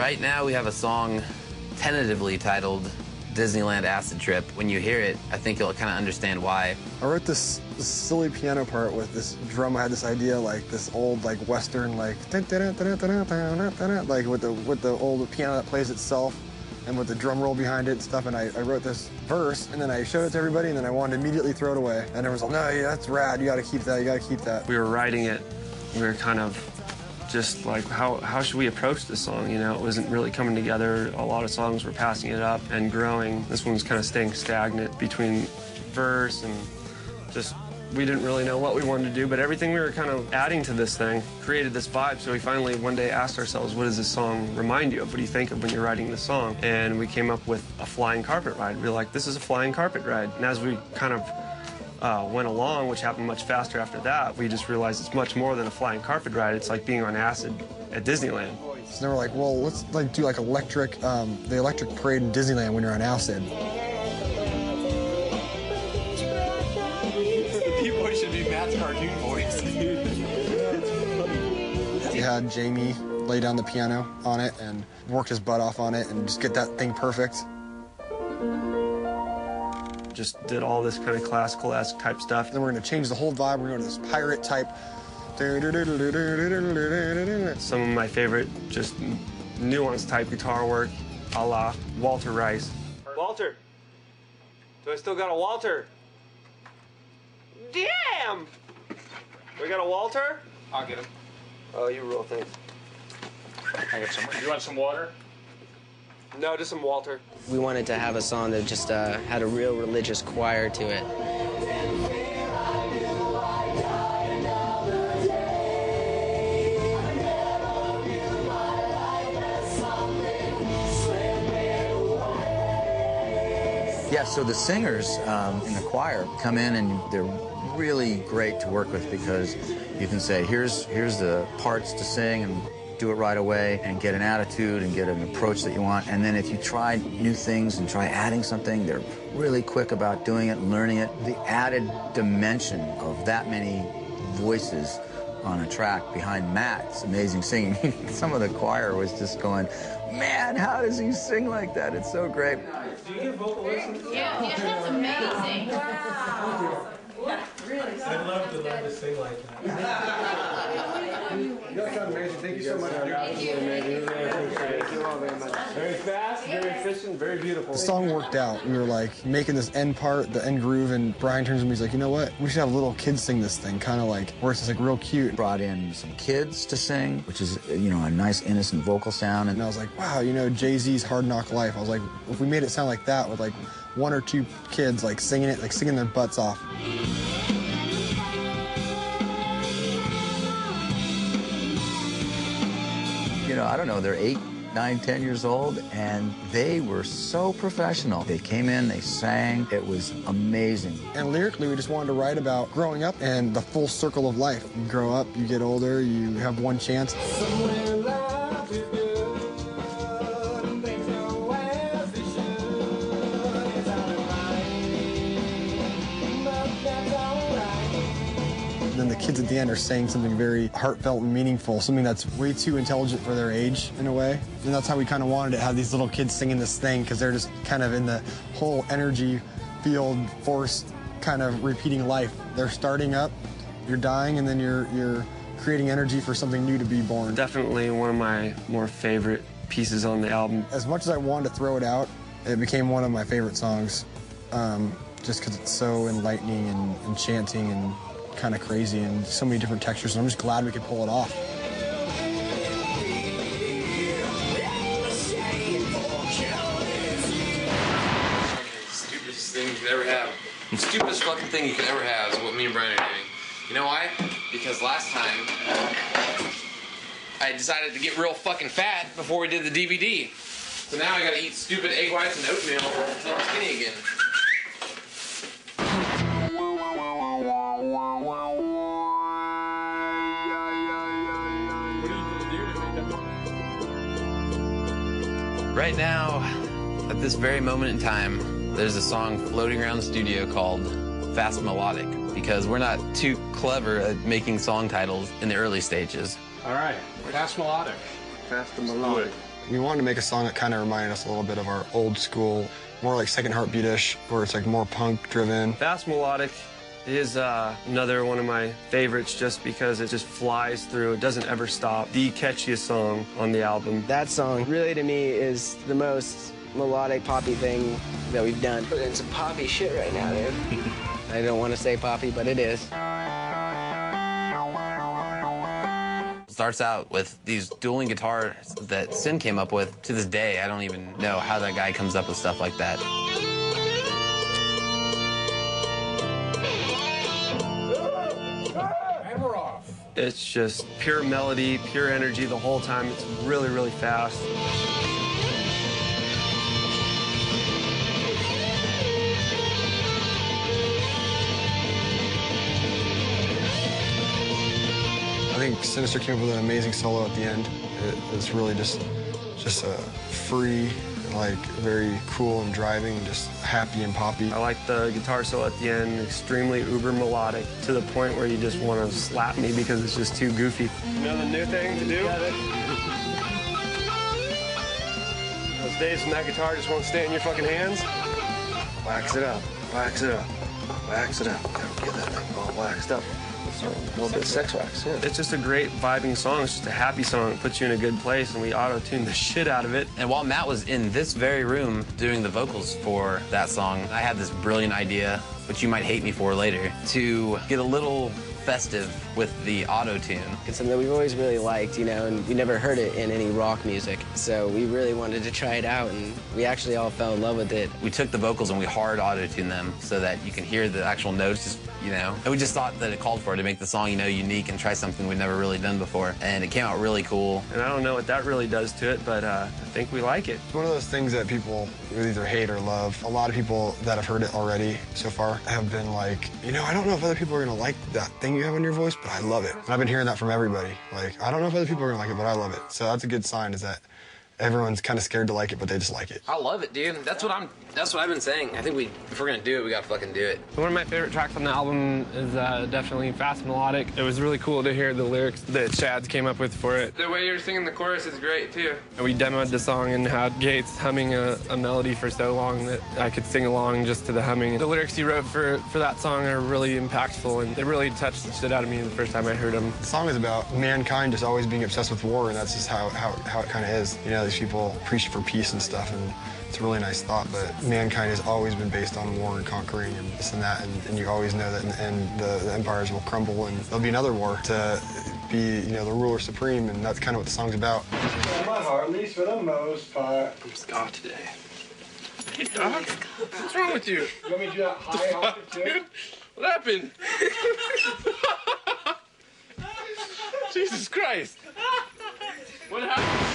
Right now we have a song tentatively titled Disneyland Acid Trip. When you hear it, I think you'll kind of understand why. I wrote this silly piano part with this drum. I had this idea, like this old, like Western, like with the old piano that plays itself, and with the drum roll behind it and stuff. And I wrote this verse, and then I showed it to everybody, and then I wanted to immediately throw it away. And everyone was like, "No, yeah, that's rad. You got to keep that. You got to keep that." We were writing it. We were kind of just like, how should we approach this song? You know, it wasn't really coming together. A lot of songs were passing it up and growing. This one was kind of staying stagnant between verse and just, we didn't really know what we wanted to do, but everything we were kind of adding to this thing created this vibe. So we finally one day asked ourselves, what does this song remind you of? What do you think of when you're writing this song? And we came up with a flying carpet ride. We were like, this is a flying carpet ride. And as we kind of went along, which happened much faster after that, we just realized it's much more than a flying carpet ride. It's like being on acid at Disneyland. So they were like, well, let's like do like the electric parade in Disneyland when you're on acid. Pete Boy should be Matt's cartoon voice. We had Jamie lay down the piano on it and worked his butt off on it and just get that thing perfect. Just did all this kind of classical-esque type stuff. Then we're going to change the whole vibe. We're going to this pirate type. Some of my favorite just nuanced type guitar work, a la Walter Rice. Walter! Do I still got a Walter? Damn! We got a Walter? I'll get him. Oh, you rule things. I got some. You want some water? No, just some Walter. We wanted to have a song that just had a real religious choir to it. Yeah, so the singers in the choir come in and they're really great to work with because you can say, here's the parts to sing and do it right away and get an attitude and get an approach that you want. And then if you try new things and try adding something, they're really quick about doing it and learning it. The added dimension of that many voices on a track behind Matt's amazing singing. Some of the choir was just going, man, how does he sing like that? It's so great. Do you get vocal lessons? Yeah, that's amazing. Wow. Really? I'd love to sing like that. You guys sound amazing. Thank you so much. Thank you. Thank you all very much. Very fast, very efficient, very beautiful. The song worked out. We were like making this end part, the end groove, and Brian turns to me, he's like, you know what? We should have little kids sing this thing, kind of like, where it's just like real cute. Brought in some kids to sing, which is, you know, a nice innocent vocal sound. And I was like, wow, you know, Jay-Z's Hard Knock Life. I was like, if we made it sound like that with like one or two kids like singing it, like singing their butts off. You know, I don't know, they're 8, 9, 10 years old, and they were so professional. They came in, they sang, it was amazing. And lyrically, we just wanted to write about growing up and the full circle of life. You grow up, you get older, you have one chance. And then the kids at the end are saying something very heartfelt and meaningful, something that's way too intelligent for their age, in a way. And that's how we kind of wanted to have these little kids singing this thing, because they're just kind of in the whole energy field force kind of repeating life. They're starting up, you're dying, and then you're creating energy for something new to be born. Definitely one of my more favorite pieces on the album. As much as I wanted to throw it out, it became one of my favorite songs, just because it's so enlightening and enchanting and kind of crazy and so many different textures, and I'm just glad we could pull it off. Stupidest thing you could ever have. The stupidest fucking thing you could ever have is what me and Brian are doing. You know why? Because last time I decided to get real fucking fat before we did the DVD. So now I gotta eat stupid egg whites and oatmeal until I'm skinny again. Right now, at this very moment in time, there's a song floating around the studio called Fast Melodic, because we're not too clever at making song titles in the early stages. All right, Fast Melodic. Fast and melodic. We wanted to make a song that kind of reminded us a little bit of our old school, more like Second Heartbeat-ish, where it's like more punk-driven. Fast Melodic is another one of my favorites just because it just flies through. It doesn't ever stop. The catchiest song on the album. That song really to me is the most melodic poppy thing that we've done. Put in some poppy shit right now, dude. I don't want to say poppy, but it is. Starts out with these dueling guitars that Sin came up with. To this day, I don't even know how that guy comes up with stuff like that. It's just pure melody, pure energy the whole time. It's really, really fast. I think Sinister came up with an amazing solo at the end. It's really just a free, like very cool and driving, just happy and poppy. I like the guitar solo at the end, extremely uber melodic, to the point where you just want to slap me because it's just too goofy. You know the new thing to do? Those days when that guitar just won't stay in your fucking hands? Wax it up, wax it up, wax it up. Get that thing all waxed up. A little bit of sex wax, yeah. It's just a great vibing song. It's just a happy song. It puts you in a good place, and we auto-tuned the shit out of it. And while Matt was in this very room doing the vocals for that song, I had this brilliant idea, which you might hate me for later, to get a little festive with the auto-tune. It's something that we've always really liked, you know, and we never heard it in any rock music. So we really wanted to try it out, and we actually all fell in love with it. We took the vocals and we hard auto-tuned them so that you can hear the actual notes, you know. And we just thought that it called for it to make the song, you know, unique and try something we'd never really done before. And it came out really cool. And I don't know what that really does to it, but I think we like it. It's one of those things that people either hate or love. A lot of people that have heard it already so far have been like, you know, I don't know if other people are gonna like that thing you have in your voice, but I love it. And I've been hearing that from everybody. Like, I don't know if other people are gonna like it, but I love it. So that's a good sign, is that everyone's kind of scared to like it, but they just like it. I love it, dude. That's what I've been saying. I think if we're gonna do it, we gotta fucking do it. One of my favorite tracks on the album is definitely Fast Melodic. It was really cool to hear the lyrics that Chad came up with for it. The way you're singing the chorus is great, too. We demoed the song and had Gates humming a melody for so long that I could sing along just to the humming. The lyrics he wrote for that song are really impactful, and they really touched the shit out of me the first time I heard them. The song is about mankind just always being obsessed with war, and that's just how it kind of is. You know, these people preach for peace and stuff, and it's a really nice thought, but mankind has always been based on war and conquering and this and that, and you always know that in the end the empires will crumble and there'll be another war to be, you know, the ruler supreme, and that's kind of what the song's about. My heart leaves for the most part. I'm Scott today. Hey, dog. What's wrong with you? You want me to do that high octave too? Dude, what happened? Jesus Christ. What happened?